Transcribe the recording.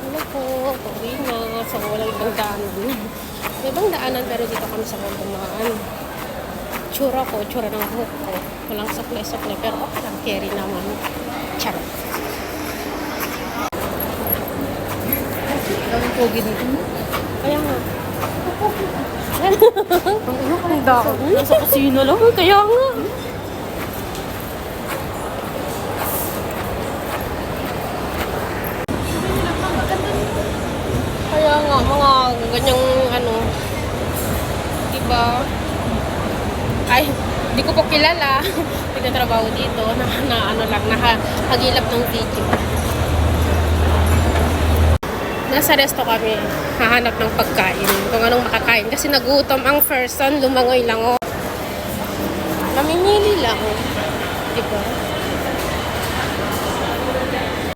Ano po, pauwi na. So, walang ibang daanan. May ibang daanan pero dito kami sa dumaan. Tsura ko, tsura ng buhok ko. Walang suklay-suklay pero okay lang, carry naman. Charot. Ang pogi dito. Kaya nga. Ang dako. Nasa kusina lang. Kaya nga. Kaya nga, mga ganyang ano, diba? Ay, di ko po kilala. Nagtatrabaho dito, na ano lang, nakahagilap ng video. Nasa resto kami, hahanap ng pagkain, kung anong makakain. Kasi nagutom ang person, lumangoy lang. Mamimili lang. Diba?